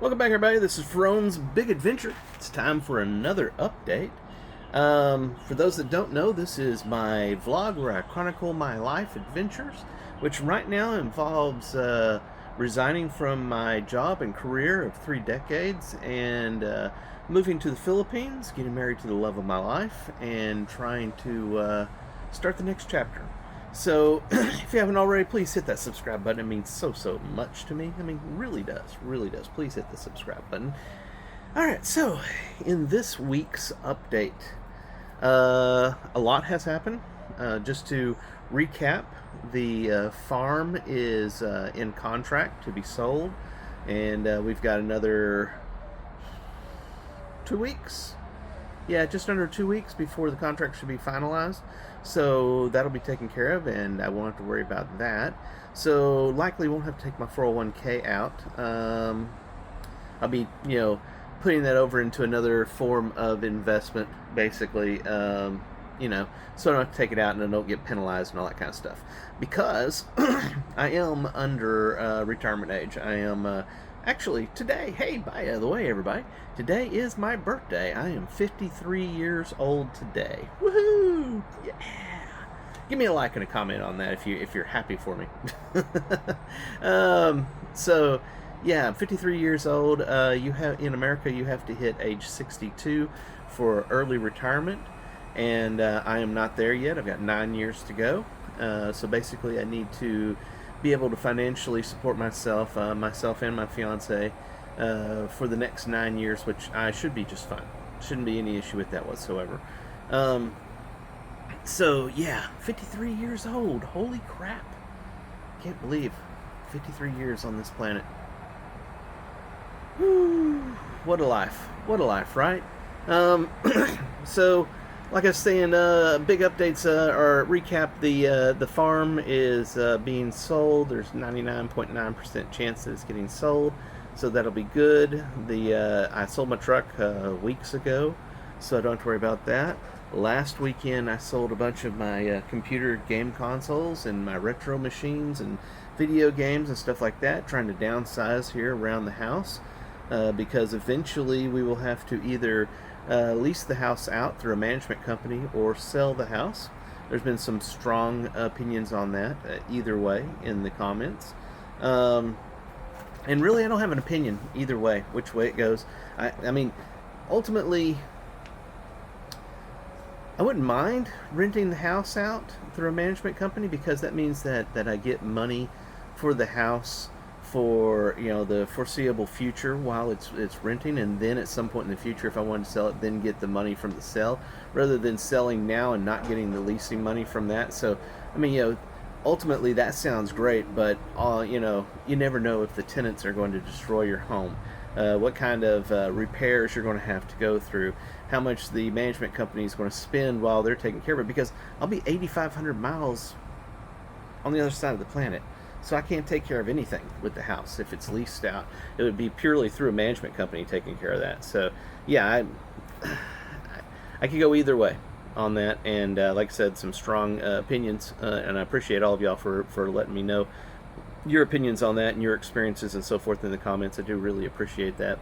Welcome back, everybody. This is Ferone's Big Adventure. It's time for another update. For those that don't know, this is my vlog where I chronicle my life adventures, which right now involves resigning from my job and career of 3 decades and moving to the Philippines, getting married to the love of my life, and trying to start the next chapter. So, if you haven't already, please hit that subscribe button. It means so much to me. I mean, really does. Please hit the subscribe button. Alright, so, in this week's update, a lot has happened. Just to recap, the farm is in contract to be sold, and we've got another 2 weeks. Yeah, just under 2 weeks before the contract should be finalized. So that'll be taken care of, and I won't have to worry about that. So likely won't have to take my 401k out. I'll be, putting that over into another form of investment, basically, so I don't have to take it out and I don't get penalized and all that kind of stuff. Because I am under retirement age. I am actually, today, hey, by the way, everybody, today is my birthday. I am 53 years old today. Woohoo! Yeah! Give me a like and a comment on that if you're happy for me. So, yeah, I'm 53 years old. In America, you have to hit age 62 for early retirement, and I am not there yet. I've got 9 years to go. So basically, I need to be able to financially support myself and my fiance for the next 9 years, which I should be just fine. Shouldn't be any issue with that whatsoever. So yeah, 53 years old. Holy crap! Can't believe 53 years on this planet. Whew. What a life! What a life, right? So, like I was saying, big updates are recap. The farm is being sold. There's 99.9% chance that it's getting sold, so that'll be good. I sold my truck weeks ago, so I don't have to worry about that. Last weekend, I sold a bunch of my computer game consoles and my retro machines and video games and stuff like that, trying to downsize here around the house, because eventually we will have to either lease the house out through a management company or sell the house. There's been some strong opinions on that, either way, in the comments. And really, I don't have an opinion either way, which way it goes. I mean, ultimately, I wouldn't mind renting the house out through a management company, because that means that I get money for the house for the foreseeable future while it's renting, and then at some point in the future, if I want to sell it, then get the money from the sale, rather than selling now and not getting the leasing money from that. So I mean, ultimately that sounds great, but you never know if the tenants are going to destroy your home, what kind of repairs you're going to have to go through, how much the management company is going to spend while they're taking care of it, because I'll be 8,500 miles on the other side of the planet. So I can't take care of anything with the house if it's leased out. It would be purely through a management company taking care of that. So yeah, I could go either way on that. And like I said, some strong opinions, and I appreciate all of y'all for letting me know your opinions on that and your experiences and so forth in the comments. I do really appreciate that.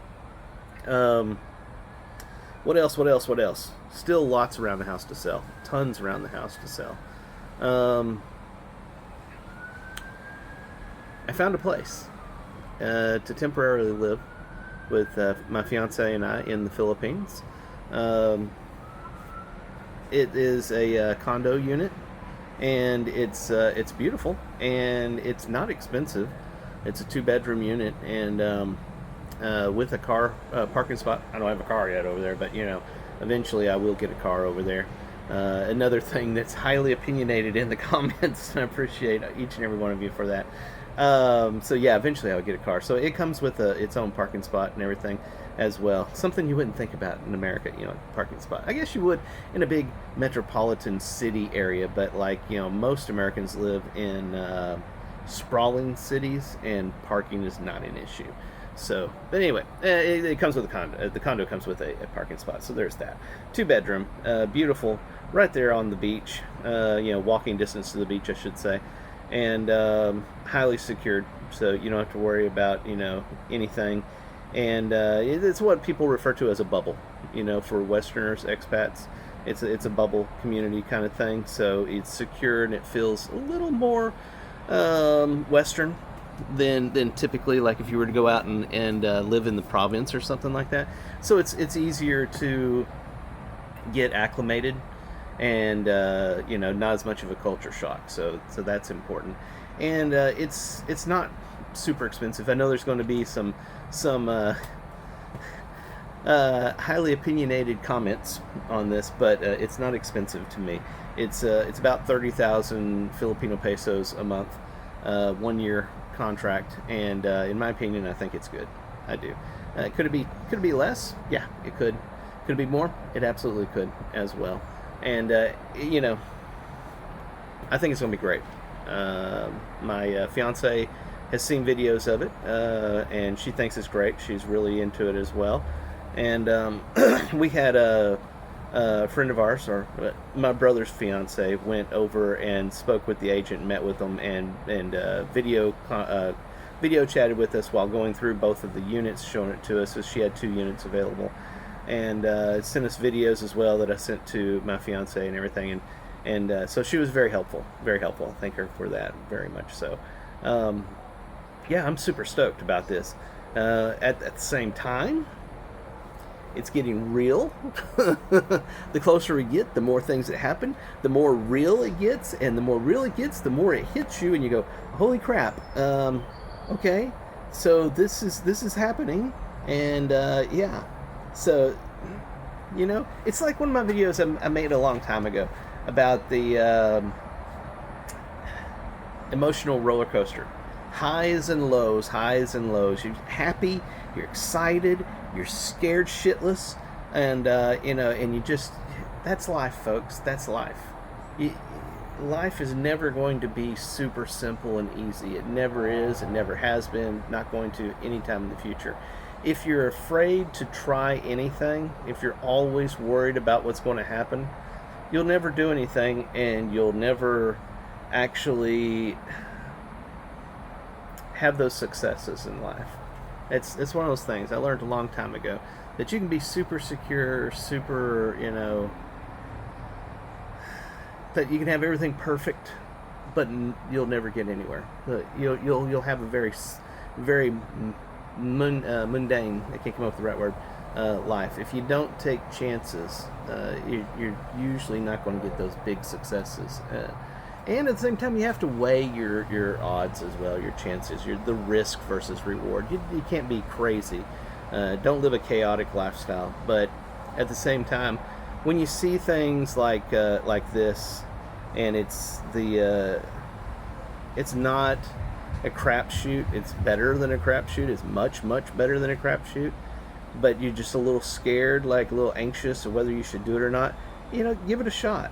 What else? Still lots around the house to sell. Tons around the house to sell. I found a place to temporarily live with my fiance and I in the Philippines. It is a condo unit, and it's beautiful, and it's not expensive. It's a 2-bedroom unit, and with a car parking spot. I don't have a car yet over there, but eventually I will get a car over there. Another thing that's highly opinionated in the comments, and I appreciate each and every one of you for that. So yeah, eventually I'll get a car. So it comes with its own parking spot and everything as well. Something you wouldn't think about in America, parking spot. I guess you would in a big metropolitan city area, but most Americans live in sprawling cities, and parking is not an issue. So, but anyway, it comes with a condo. The condo comes with a parking spot, so there's that. 2-bedroom, beautiful, right there on the beach. Walking distance to the beach, I should say. And highly secured, so you don't have to worry about anything. and it's what people refer to as a bubble. You know, for Westerners, expats, it's a bubble community kind of thing. So it's secure and it feels a little more Western than typically, like if you were to go out and live in the province or something like that. So it's easier to get acclimated, and you know, not as much of a culture shock. So that's important, and it's not super expensive. I know there's going to be some highly opinionated comments on this, but it's not expensive to me. It's about 30,000 Filipino pesos a month, 1 year contract, and in my opinion, I think it's good. I do. Could it be less? Yeah, it could. Could it be more? It absolutely could as well. And you know, I think it's gonna be great. My fiance has seen videos of it, and she thinks it's great. She's really into it as well. And we had a friend of ours, or my brother's fiance, went over and spoke with the agent, met with them, and video chatted with us while going through both of the units, showing it to us. So she had 2 units available, and sent us videos as well that I sent to my fiance and everything. And so she was very helpful, very helpful. Thank her for that very much. So yeah, I'm super stoked about this. At the same time, it's getting real. The closer we get, the more things that happen, the more real it gets, and the more real it gets, the more it hits you, and you go, "Holy crap! Okay, so this is happening." And yeah, so you know, it's like one of my videos I made a long time ago about the emotional roller coaster. Highs and lows, highs and lows. You're happy, you're excited, you're scared shitless, and you know, and you just, that's life, folks. That's life. Life is never going to be super simple and easy. It never is. It never has been. Not going to anytime in the future. If you're afraid to try anything, if you're always worried about what's going to happen, you'll never do anything, and you'll never actually have those successes in life. It's one of those things I learned a long time ago, that you can be super secure, super, you know, that you can have everything perfect, but you'll never get anywhere. You'll have a very mundane, I can't come up with the right word, life. If you don't take chances, you're usually not going to get those big successes. And at the same time, you have to weigh your odds as well, your chances, the risk versus reward. You can't be crazy. Don't live a chaotic lifestyle. But at the same time, when you see things like this, and it's not a crapshoot. It's better than a crapshoot. It's much better than a crapshoot. But you're just a little scared, like a little anxious of whether you should do it or not. You know, give it a shot.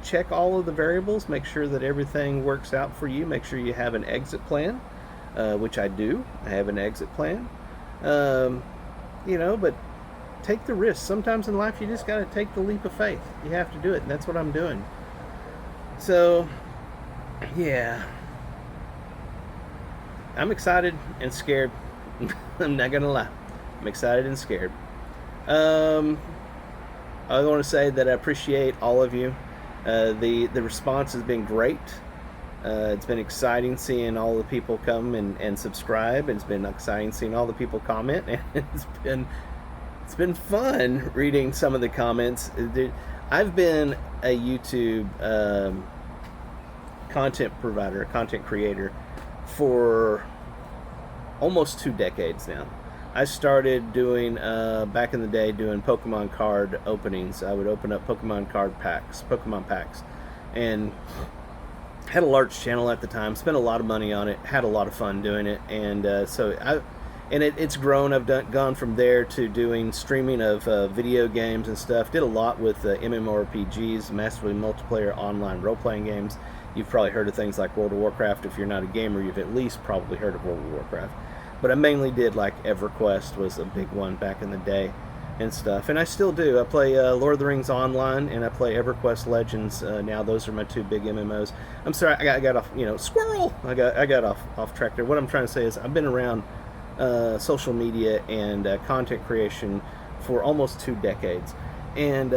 Check all of the variables, make sure that everything works out for you, make sure you have an exit plan, which I do. I have an exit plan. You know, but take the risk. Sometimes in life you just got to take the leap of faith. You have to do it, and that's what I'm doing. So, yeah. I'm excited and scared. I'm not going to lie. I'm excited and scared. I want to say that I appreciate all of you. The response has been great. It's been exciting seeing all the people come and subscribe. It's been exciting seeing all the people comment, and it's been fun reading some of the comments. I've been a YouTube content provider, content creator for almost 2 decades now. I started doing, back in the day, doing Pokemon card openings. I would open up Pokemon packs, and had a large channel at the time, spent a lot of money on it, had a lot of fun doing it, and it's grown. I've gone from there to doing streaming of video games and stuff. Did a lot with MMORPGs, massively multiplayer online role-playing games. You've probably heard of things like World of Warcraft. If you're not a gamer, you've at least probably heard of World of Warcraft. But I mainly did, like, EverQuest was a big one back in the day and stuff. And I still do. I play Lord of the Rings Online, and I play EverQuest Legends. Now those are my 2 big MMOs. I'm sorry, I got off, squirrel! I got off track there. What I'm trying to say is I've been around social media and content creation for almost 2 decades, and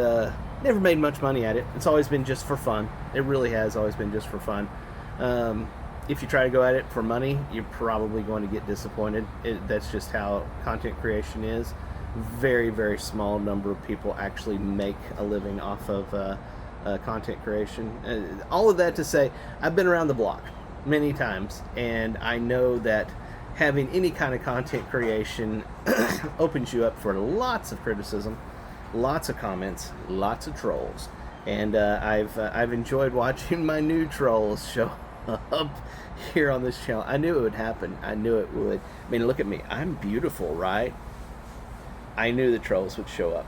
never made much money at it. It's always been just for fun. It really has always been just for fun. If you try to go at it for money, you're probably going to get disappointed. That's just how content creation is. Very, very small number of people actually make a living off of content creation. All of that to say, I've been around the block many times, and I know that having any kind of content creation opens you up for lots of criticism, lots of comments, lots of trolls, and I've enjoyed watching my new trolls show up here on this channel. I knew it would happen. I knew it would. I mean, look at me. I'm beautiful, right? I knew the trolls would show up,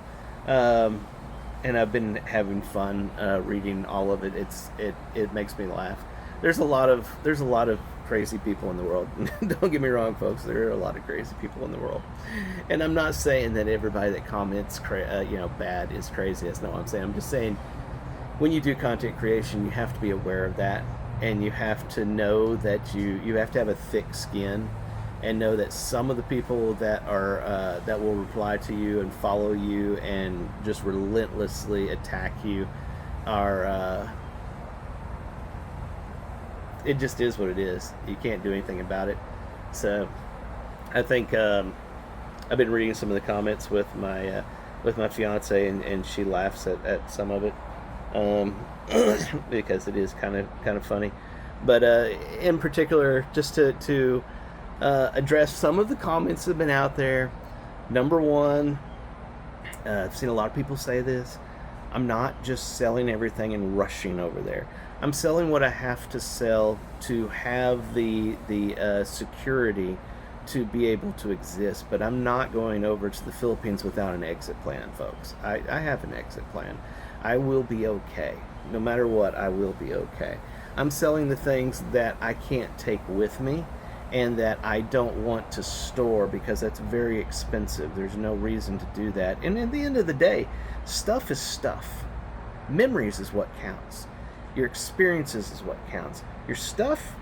and I've been having fun reading all of it. It makes me laugh. There's a lot of crazy people in the world. Don't get me wrong, folks. There are a lot of crazy people in the world, and I'm not saying that everybody that comments bad is crazy. That's not what I'm saying. I'm just saying when you do content creation, you have to be aware of that, and you have to know that you have to have a thick skin, and know that some of the people that are that will reply to you and follow you and just relentlessly attack you are it just is what it is. You can't do anything about it. So I think I've been reading some of the comments with my fiance, and she laughs at some of it because it is kind of funny. But in particular, just to address some of the comments that have been out there. Number one, I've seen a lot of people say this: I'm not just selling everything and rushing over there. I'm selling what I have to sell to have the security to be able to exist, but I'm not going over to the Philippines without an exit plan, folks. I have an exit plan. I will be okay. No matter what, I will be okay. I'm selling the things that I can't take with me and that I don't want to store because that's very expensive. There's no reason to do that. And at the end of the day, stuff is stuff. Memories is what counts. Your experiences is what counts. Your stuff,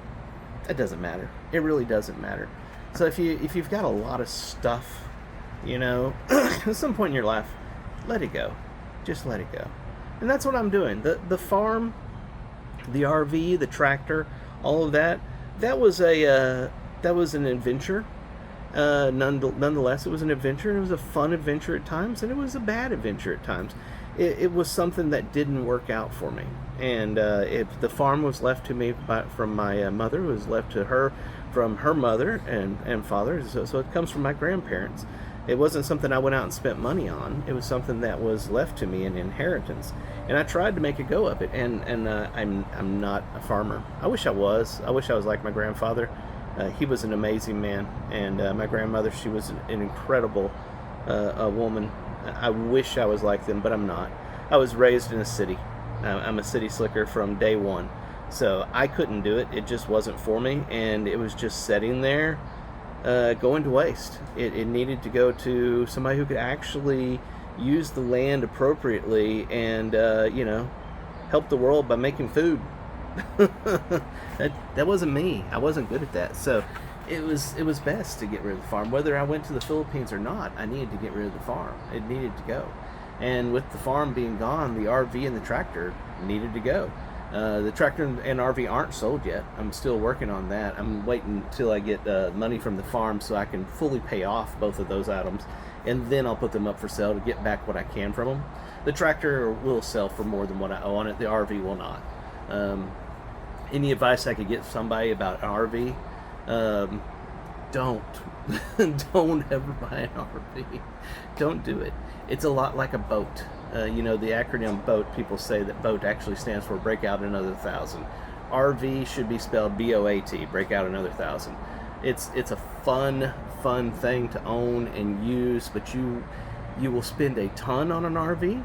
that doesn't matter. It really doesn't matter. So if you've got a lot of stuff, at some point in your life, let it go. Just let it go. And that's what I'm doing. The farm, the RV, the tractor, all of that, that was an adventure. Nonetheless, it was an adventure. It was a fun adventure at times, and it was a bad adventure at times. It was something that didn't work out for me, and the farm was left to me from my mother. It was left to her from her mother and father. So it comes from my grandparents. It wasn't something I went out and spent money on. It was something that was left to me in inheritance, and I tried to make a go of it. And I'm not a farmer. I wish I was. I wish I was like my grandfather. He was an amazing man, and my grandmother, she was an incredible woman. I wish I was like them, but I'm not. I was raised in a city. I'm a city slicker from day one, so I couldn't do it. It just wasn't for me, and it was just sitting there going to waste. It needed to go to somebody who could actually use the land appropriately and help the world by making food. that wasn't me. I wasn't good at that. So it was best to get rid of the farm. Whether I went to the Philippines or not, I needed to get rid of the farm. It needed to go. And with the farm being gone, the RV and the tractor needed to go. The tractor and RV aren't sold yet. I'm still working on that. I'm waiting until I get money from the farm so I can fully pay off both of those items, and then I'll put them up for sale to get back what I can from them. The tractor will sell for more than what I owe on it. The RV will not. Any advice I could get somebody about an RV? Don't ever buy an RV. Don't do it. It's a lot like a boat. The acronym BOAT, people say that BOAT actually stands for break out another 1,000. RV should be spelled BOAT, break out another 1,000. It's a fun thing to own and use, but you will spend a ton on an RV,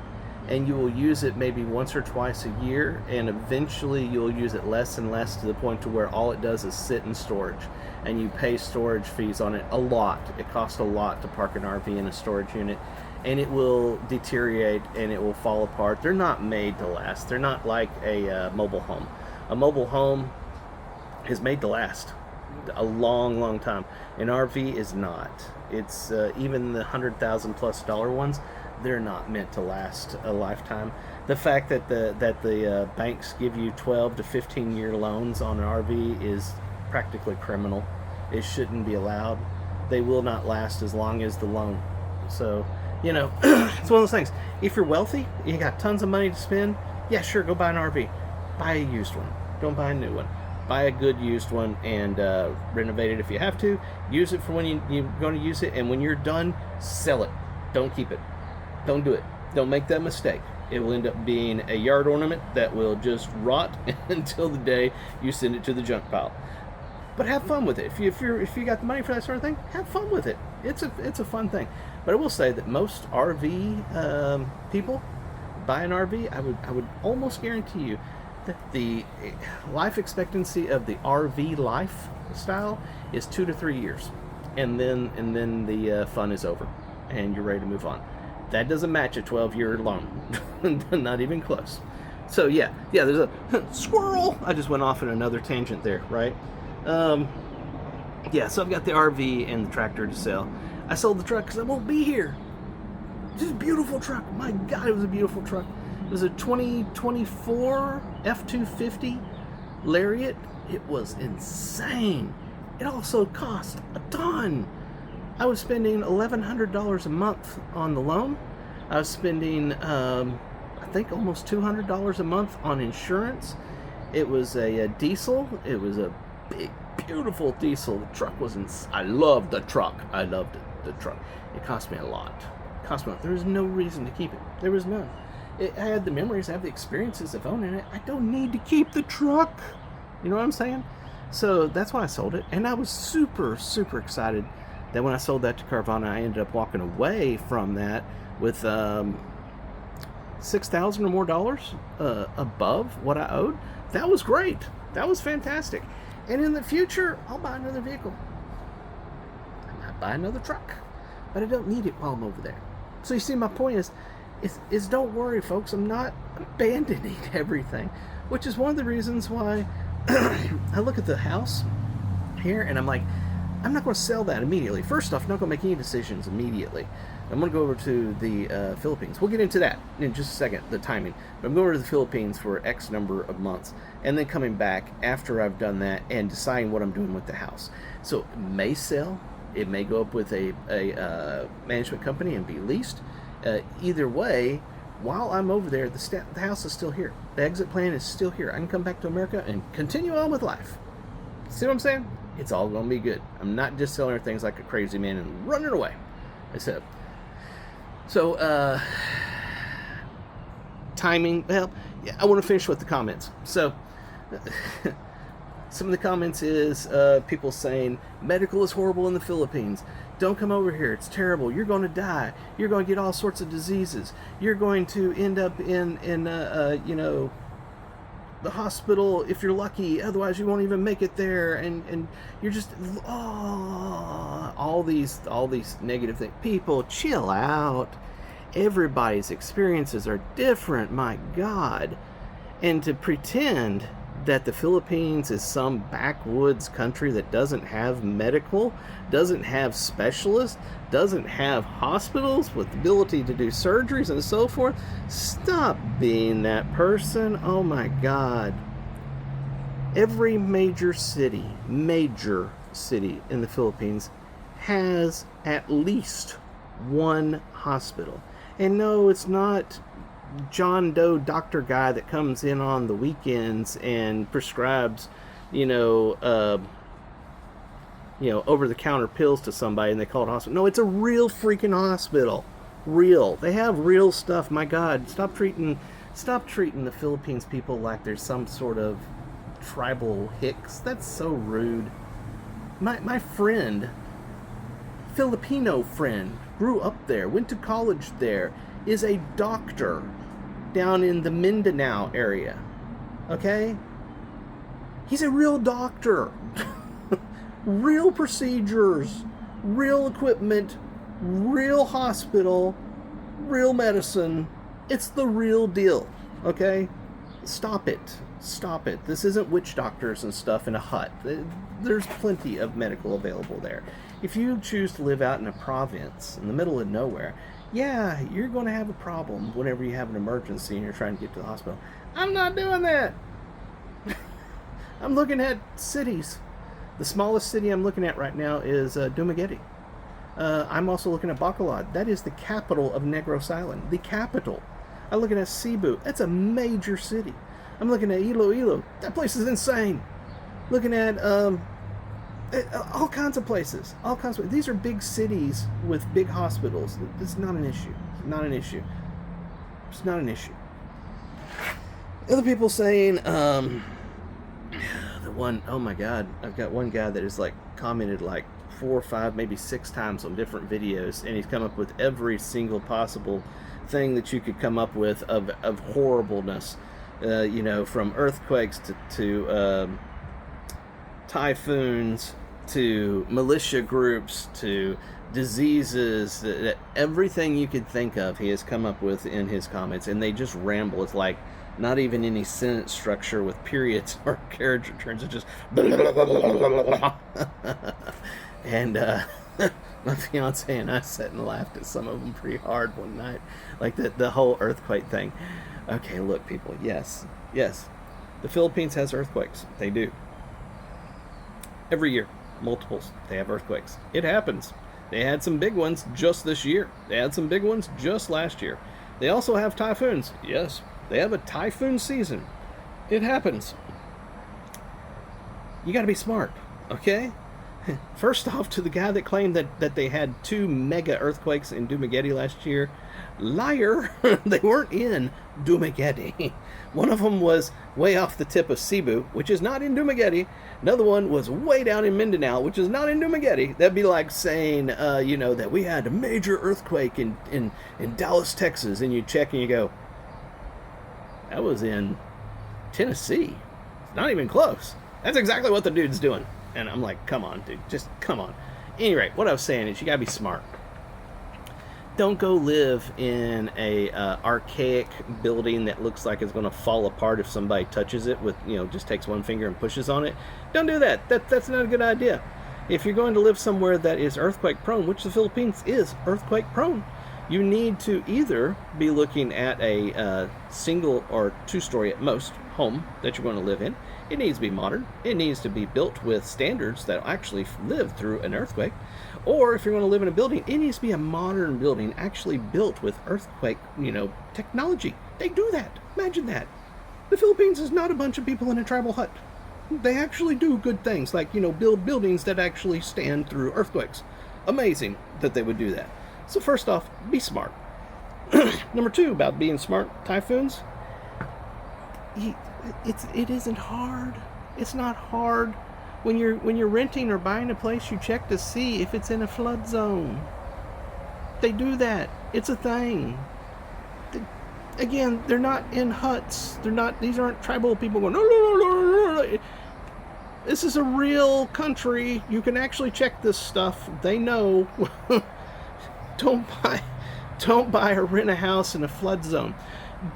and you will use it maybe once or twice a year, and eventually you'll use it less and less to the point to where all it does is sit in storage, and you pay storage fees on it a lot. It costs a lot to park an RV in a storage unit, and it will deteriorate and it will fall apart. They're not made to last. They're not like a mobile home. A mobile home is made to last. a long, long time. An RV is not. It's even the $100,000+ ones. They're not meant to last a lifetime. The fact that the banks give you 12 to 15 year loans on an RV is practically criminal. It shouldn't be allowed. They will not last as long as the loan. So, it's one of those things. If you're wealthy, you got tons of money to spend, yeah, sure, go buy an RV. Buy a used one. Don't buy a new one. Buy a good used one and renovate it if you have to. Use it for when you're going to use it, and when you're done, sell it. Don't keep it. Don't do it. Don't make that mistake. It will end up being a yard ornament that will just rot until the day you send it to the junk pile. But have fun with it. If you got the money for that sort of thing, have fun with it. It's a fun thing. But I will say that most RV people buy an RV. I would almost guarantee you that the life expectancy of the RV lifestyle is 2 to 3 years, and then the fun is over, and you're ready to move on. That doesn't match a 12-year loan, not even close. So yeah, there's a squirrel. I just went off in another tangent there, right? Yeah, so I've got the RV and the tractor to sell. I sold the truck because I won't be here. Just a beautiful truck. My God, it was a beautiful truck. It was a 2024 F-250 Lariat. It was insane. It also cost a ton. I was spending $1,100 a month on the loan. I was spending, I think, almost $200 a month on insurance. It was a diesel. It was a big, beautiful diesel. The truck was I loved the truck. I loved the truck. It cost me a lot. There was no reason to keep it. There was none. I had the memories, I have the experiences of owning it. I don't need to keep the truck. You know what I'm saying? So that's why I sold it. And I was super, super excited that when I sold that to Carvana, I ended up walking away from that with $6,000 or more above what I owed. That was great. That was fantastic. And in the future, I'll buy another vehicle. I might buy another truck, but I don't need it while I'm over there. So you see, my point is don't worry, folks. I'm not abandoning everything, which is one of the reasons why I look at the house here and I'm like, I'm not going to sell that immediately. First off, I'm not going to make any decisions immediately. I'm going to go over to the Philippines. We'll get into that in just a second, the timing. But I'm going over to the Philippines for X number of months, and then coming back after I've done that and deciding what I'm doing with the house. So it may sell. It may go up with a management company and be leased. Either way, while I'm over there, the house is still here. The exit plan is still here. I can come back to America and continue on with life. See what I'm saying? It's all going to be good. I'm not just selling things like a crazy man and running away. I said. So, timing. Well, yeah, I want to finish with the comments. So, some of the comments is people saying medical is horrible in the Philippines. Don't come over here. It's terrible. You're going to die. You're going to get all sorts of diseases. You're going to end up in the hospital if you're lucky. Otherwise, you won't even make it there. And you're just all these negative things. People, chill out. Everybody's experiences are different. My God. And to pretend that the Philippines is some backwoods country that doesn't have medical, doesn't have specialists, doesn't have hospitals with the ability to do surgeries and so forth. Stop being that person. Oh my God. Every major city in the Philippines has at least one hospital. And no, it's not John Doe doctor guy that comes in on the weekends and prescribes, over-the-counter pills to somebody and they call it a hospital. No, it's a real freaking hospital. Real. They have real stuff. My God, stop treating the Philippines people like there's some sort of tribal hicks. That's so rude. My friend, Filipino friend, grew up there, went to college there, is a doctor down in the Mindanao area. Okay? He's a real doctor. Real procedures, real equipment, real hospital, real medicine. It's the real deal. Okay? Stop it. Stop it. This isn't witch doctors and stuff in a hut. There's plenty of medical available there. If you choose to live out in a province in the middle of nowhere, yeah, you're going to have a problem whenever you have an emergency and you're trying to get to the hospital. I'm not doing that. I'm looking at cities. The smallest city I'm looking at right now is Dumaguete. I'm also looking at Bacolod. That is the capital of Negros Island. The capital. I'm looking at Cebu. That's a major city. I'm looking at Iloilo. That place is insane. Looking at all kinds of places. All kinds of. These are big cities with big hospitals. This is not an issue. It's not an issue. It's not an issue. Other people saying, oh my God, I've got one guy that has like commented like 4 or 5, maybe 6 times on different videos, and he's come up with every single possible thing that you could come up with of horribleness. From earthquakes to typhoons to militia groups to diseases, everything you could think of he has come up with in his comments, and they just ramble. It's like not even any sentence structure with periods or character turns. It's just and my fiance and I sat and laughed at some of them pretty hard one night, like the whole earthquake thing. Okay, look, people, yes, the Philippines has earthquakes. They do. Every year, multiples, they have earthquakes. It happens. They had some big ones just this year. They had some big ones just last year. They also have typhoons. Yes, they have a typhoon season. It happens. You got to be smart, okay? First off, to the guy that claimed that they had 2 mega earthquakes in Dumaguete last year, liar. They weren't in Dumaguete. One of them was way off the tip of Cebu, which is not in Dumaguete. Another one was way down in Mindanao, which is not in Dumaguete. That'd be like saying, that we had a major earthquake in Dallas, Texas, and you check and you go, that was in Tennessee. It's not even close. That's exactly what the dude's doing. And I'm like, come on, dude, just come on. Anyway, what I was saying is you gotta be smart. Don't go live in a archaic building that looks like it's going to fall apart if somebody touches it with, just takes one finger and pushes on it. Don't do that. That's not a good idea. If you're going to live somewhere that is earthquake prone, which the Philippines is earthquake prone, you need to either be looking at a single or 2-story at most home that you're going to live in. It needs to be modern. It needs to be built with standards that actually live through an earthquake. Or if you're going to live in a building, it needs to be a modern building actually built with earthquake, technology. They do that. Imagine that. The Philippines is not a bunch of people in a tribal hut. They actually do good things, like, build buildings that actually stand through earthquakes. Amazing that they would do that. So first off, be smart. Number 2, about being smart, typhoons. It isn't hard. It's not hard. When you're renting or buying a place, you check to see if it's in a flood zone. They do that. It's a thing. Again, they're not in huts. These aren't tribal people going, no. This is a real country. You can actually check this stuff. They know. Don't buy or rent a house in a flood zone.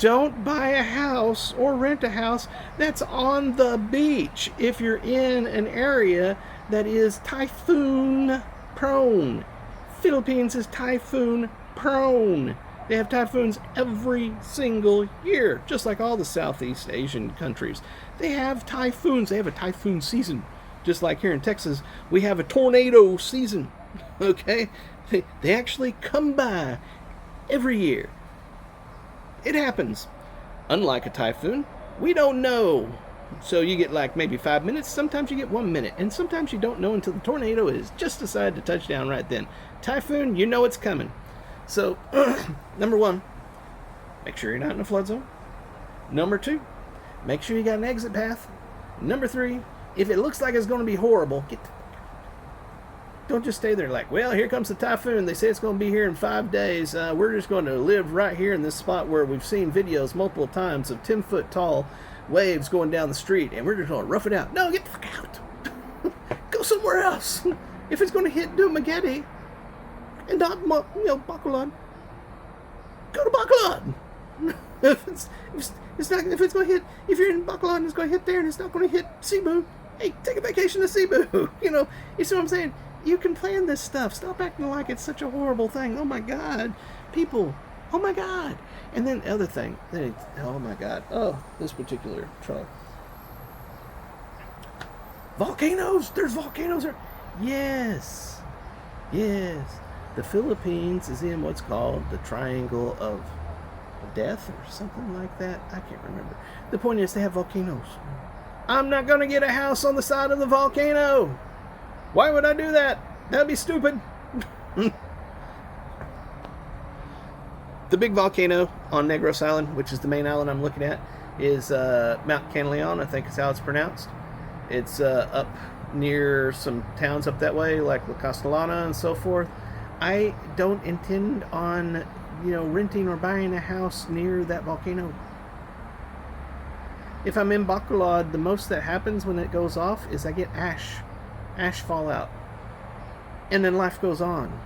Don't buy a house or rent a house that's on the beach if you're in an area that is typhoon prone. Philippines is typhoon prone. They have typhoons every single year, just like all the Southeast Asian countries. They have typhoons. They have a typhoon season. Just like here in Texas, we have a tornado season. Okay? They actually come by every year. It happens. Unlike a typhoon, we don't know. So you get like maybe 5 minutes, sometimes you get 1 minute, and sometimes you don't know until the tornado has just decided to touch down right then. Typhoon, you know it's coming. So, number 1, make sure you're not in a flood zone. Number 2, make sure you got an exit path. Number 3, if it looks like it's going to be horrible, don't just stay there like, well, here comes the typhoon. They say it's going to be here in 5 days. We're just going to live right here in this spot where we've seen videos multiple times of 10-foot tall waves going down the street, and we're just going to rough it out. No, get the fuck out. Go somewhere else. If it's going to hit Dumaguete and not, Bacolod, go to Bacolod. It's not, if it's going to hit, if you're in Bacolod and it's going to hit there and it's not going to hit Cebu, hey, take a vacation to Cebu. You see what I'm saying? You can plan this stuff. Stop acting like it's such a horrible thing. Oh my God, people. Oh my God. And then the other thing. Oh my God. Oh, this particular troll. Volcanoes. There's volcanoes there. Yes. Yes. The Philippines is in what's called the Triangle of Death or something like that. I can't remember. The point is they have volcanoes. I'm not going to get a house on the side of the volcano. Why would I do that? That'd be stupid. The big volcano on Negros Island, which is the main island I'm looking at, is Mount Canaleon, I think is how it's pronounced. It's up near some towns up that way, like La Castellana and so forth. I don't intend on, renting or buying a house near that volcano. If I'm in Bacolod, the most that happens when it goes off is I get ash fallout. And then life goes on.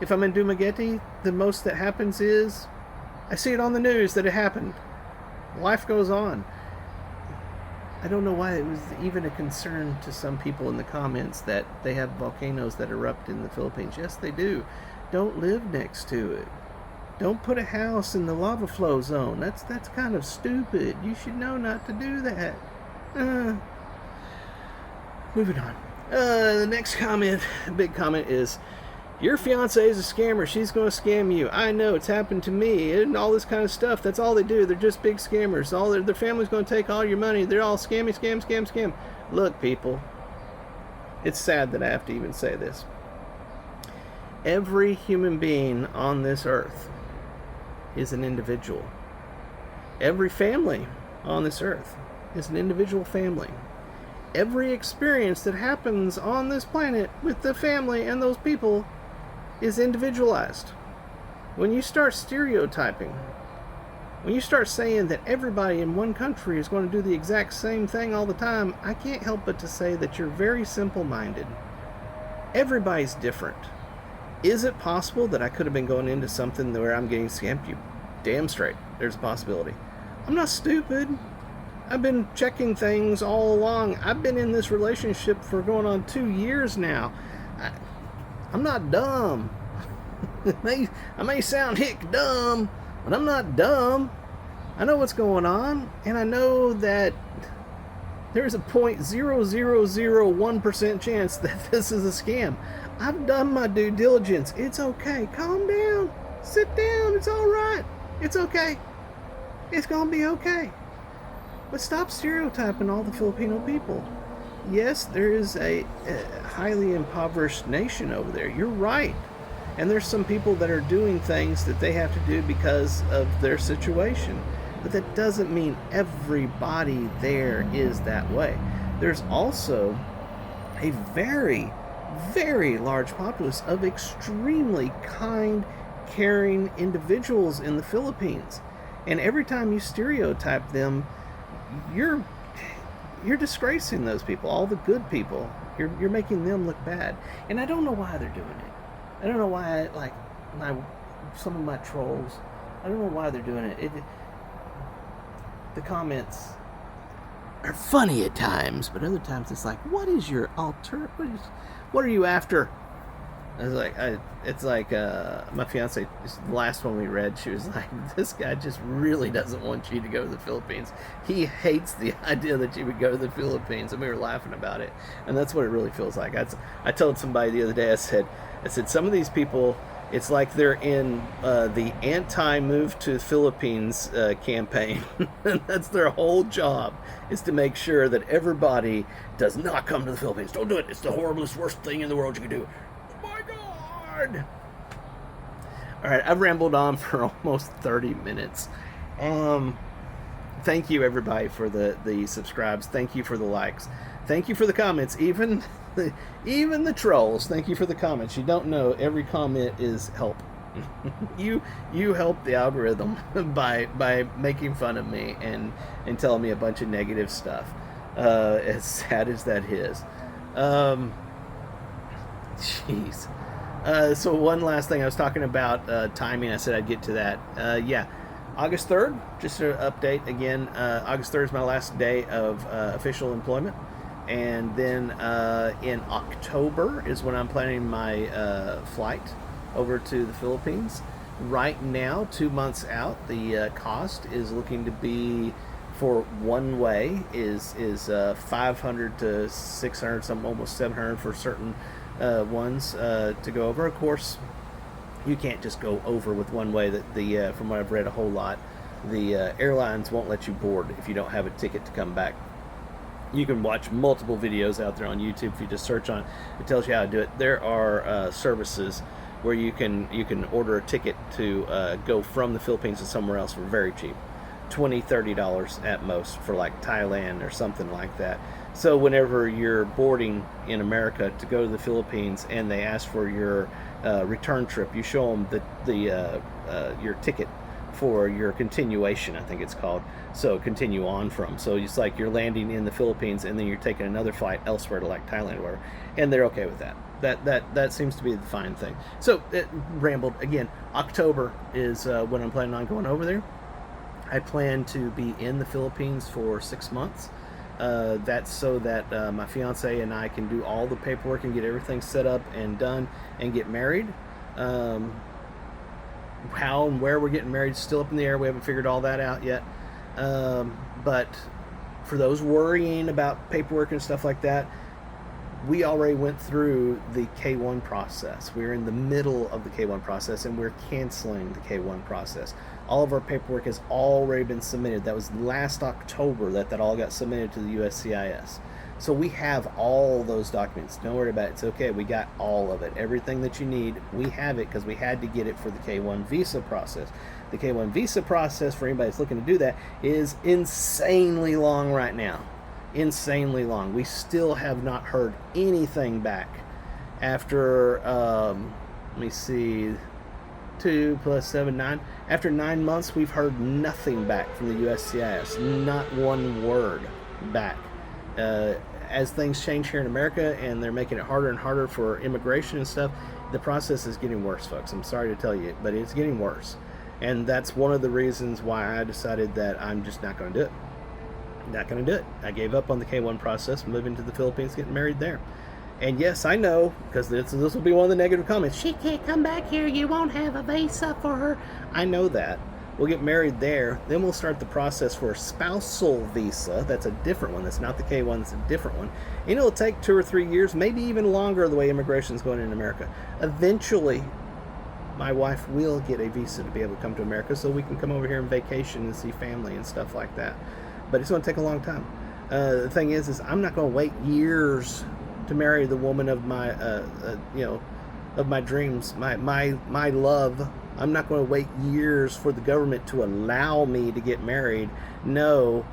If I'm in Dumaguete, the most that happens is I see it on the news that it happened. Life goes on. I don't know why it was even a concern to some people in the comments that they have volcanoes that erupt in the Philippines. Yes, they do. Don't live next to it. Don't put a house in the lava flow zone. That's kind of stupid. You should know not to do that. Moving on. The next comment, big comment, is your fiance is a scammer. She's going to scam you. I know, it's happened to me and all this kind of stuff. That's all they do. They're just big scammers. Their family's going to take all your money. They're all scam. Look, people, it's sad that I have to even say this. Every human being on this earth is an individual. Every family on this earth is an individual family. Every experience that happens on this planet with the family and those people is individualized. When you start stereotyping, when you start saying that everybody in one country is going to do the exact same thing all the time, I can't help but to say that you're very simple-minded. Everybody's different. Is it possible that I could have been going into something where I'm getting scammed? You damn straight. There's a possibility. I'm not stupid. I've been checking things all along. I've been in this relationship for going on 2 years now. I'm not dumb. I may sound dumb, but I'm not dumb. I know what's going on, and I know that there's a 0.0001% chance that this is a scam. I've done my due diligence. It's okay. Calm down. Sit down. It's all right. It's okay. It's going to be okay. But stop stereotyping all the Filipino people. Yes, there is a highly impoverished nation over there. You're right. And there's some people that are doing things that they have to do because of their situation. But that doesn't mean everybody there is that way. There's also a very, very large populace of extremely kind, caring individuals in the Philippines. And every time you stereotype them, you're disgracing those people, all the good people. You're making them look bad. And I don't know why they're doing it. I don't know why, some of my trolls, I don't know why they're doing it. The comments are funny at times, but other times it's like, what is your what are you after? It's like my fiance, the last one we read, she was like, this guy just really doesn't want you to go to the Philippines. He hates the idea that you would go to the Philippines, and we were laughing about it. And that's what it really feels like. I told somebody the other day, I said, some of these people, it's like they're in the anti-move to Philippines campaign. And that's their whole job, is to make sure that everybody does not come to the Philippines. Don't do it. It's the horriblest, worst thing in the world you can do. All right, I've rambled on for almost 30 minutes. Thank you, everybody, for the subscribes. Thank you for the likes. Thank you for the comments. Even the trolls, thank you for the comments. You don't know, every comment is help. You help the algorithm by making fun of me and telling me a bunch of negative stuff. As sad as that is. Jeez. So one last thing, I was talking about timing. I said I'd get to that. August 3rd, just an update again. August 3rd is my last day of official employment. And then in October is when I'm planning my flight over to the Philippines. Right now, 2 months out, the cost is looking to be for one way is 500 to 600, some almost 700 for certain ones to go over. Of course, you can't just go over with one way. That the from what I've read a whole lot, the airlines won't let you board if you don't have a ticket to come back. You can watch multiple videos out there on YouTube. If you just search on, it tells you how to do it. There are services where you can order a ticket to go from the Philippines to somewhere else for very cheap, $20-$30 at most for like Thailand or something like that. So whenever you're boarding in America to go to the Philippines and they ask for your return trip, you show them your ticket for your continuation, I think it's called. So continue on from. So it's like you're landing in the Philippines and then you're taking another flight elsewhere to like Thailand or whatever, and they're okay with that. That seems to be the fine thing. So it rambled again. October is when I'm planning on going over there. I plan to be in the Philippines for 6 months. That's so that my fiance and I can do all the paperwork and get everything set up and done and get married. How and where we're getting married is still up in the air. We haven't figured all that out yet. But for those worrying about paperwork and stuff like that, we already went through the K-1 process. We're in the middle of the K-1 process, and we're canceling the K-1 process. All of our paperwork has already been submitted. That was last October that all got submitted to the USCIS. So we have all those documents. Don't worry about it. It's okay. We got all of it. Everything that you need, we have it because we had to get it for the K-1 visa process. The K-1 visa process, for anybody that's looking to do that, is insanely long right now. Insanely long. We still have not heard anything back after, let me see, 2 + 7, 9. After 9 months, we've heard nothing back from the USCIS. Not one word back. As things change here in America and they're making it harder and harder for immigration and stuff, the process is getting worse, folks. I'm sorry to tell you, but it's getting worse. And that's one of the reasons why I decided that I'm just not going to do it. Not going to do it. I gave up on the K-1 process, moving to the Philippines, getting married there. And yes, I know, because this will be one of the negative comments. She can't come back here. You won't have a visa for her. I know that. We'll get married there. Then we'll start the process for a spousal visa. That's a different one. That's not the K-1. That's a different one. And it'll take 2 or 3 years, maybe even longer, the way immigration's going in America. Eventually, my wife will get a visa to be able to come to America so we can come over here and vacation and see family and stuff like that. But it's going to take a long time. The thing is I'm not going to wait years to marry the woman of my, of my dreams, my love. I'm not going to wait years for the government to allow me to get married. No,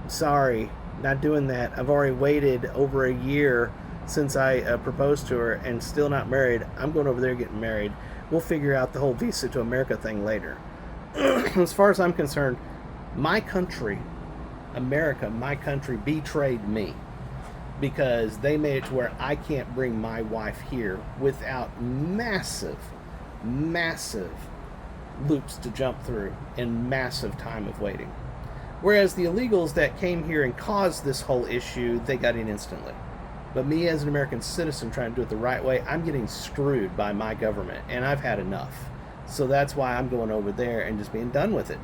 sorry, not doing that. I've already waited over a year since I proposed to her and still not married. I'm going over there getting married. We'll figure out the whole visa to America thing later. As far as I'm concerned, my country, America, my country betrayed me because they made it to where I can't bring my wife here without massive loops to jump through and massive time of waiting. Whereas the illegals that came here and caused this whole issue, they got in instantly. But me as an American citizen trying to do it the right way, I'm getting screwed by my government, and I've had enough. So that's why I'm going over there and just being done with it.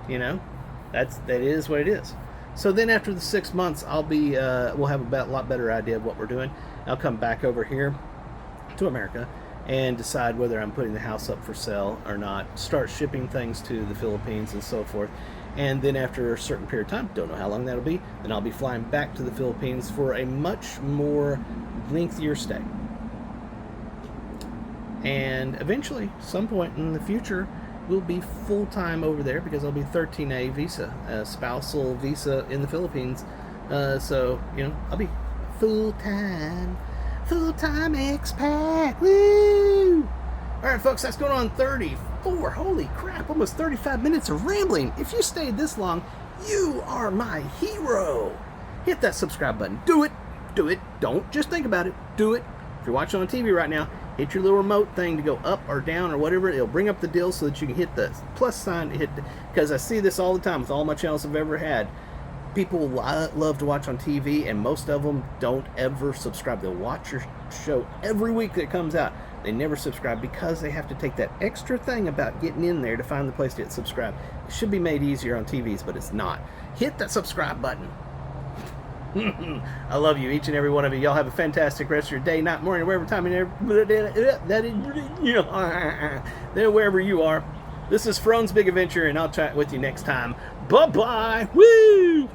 You know, that is what it is. So then after the 6 months, I'll be we'll have a lot better idea of what we're doing. I'll come back over here to America and decide whether I'm putting the house up for sale or not, start shipping things to the Philippines and so forth. And then after a certain period of time, don't know how long that'll be, then I'll be flying back to the Philippines for a much more lengthier stay. And eventually, some point in the future, we'll be full-time over there because I'll be 13A visa, a spousal visa in the Philippines. So, I'll be full-time expat. Woo! All right, folks, that's going on 34. Holy crap, almost 35 minutes of rambling. If you stayed this long, you are my hero. Hit that subscribe button. Do it. Don't just think about it. Do it. If you're watching on TV right now, hit your little remote thing to go up or down or whatever. It'll bring up the deal so that you can hit the plus sign to hit, because I see this all the time with all my channels I've ever had. People love to watch on TV, and most of them don't ever subscribe. They'll watch your show every week that it comes out. They never subscribe because they have to take that extra thing about getting in there to find the place to hit subscribe. It should be made easier on TVs, but it's not. Hit that subscribe button. I love you, each and every one of you. Y'all have a fantastic rest of your day, night, morning, wherever time, wherever you are. This is Frone's Big Adventure, and I'll chat with you next time. Bye-bye. Woo!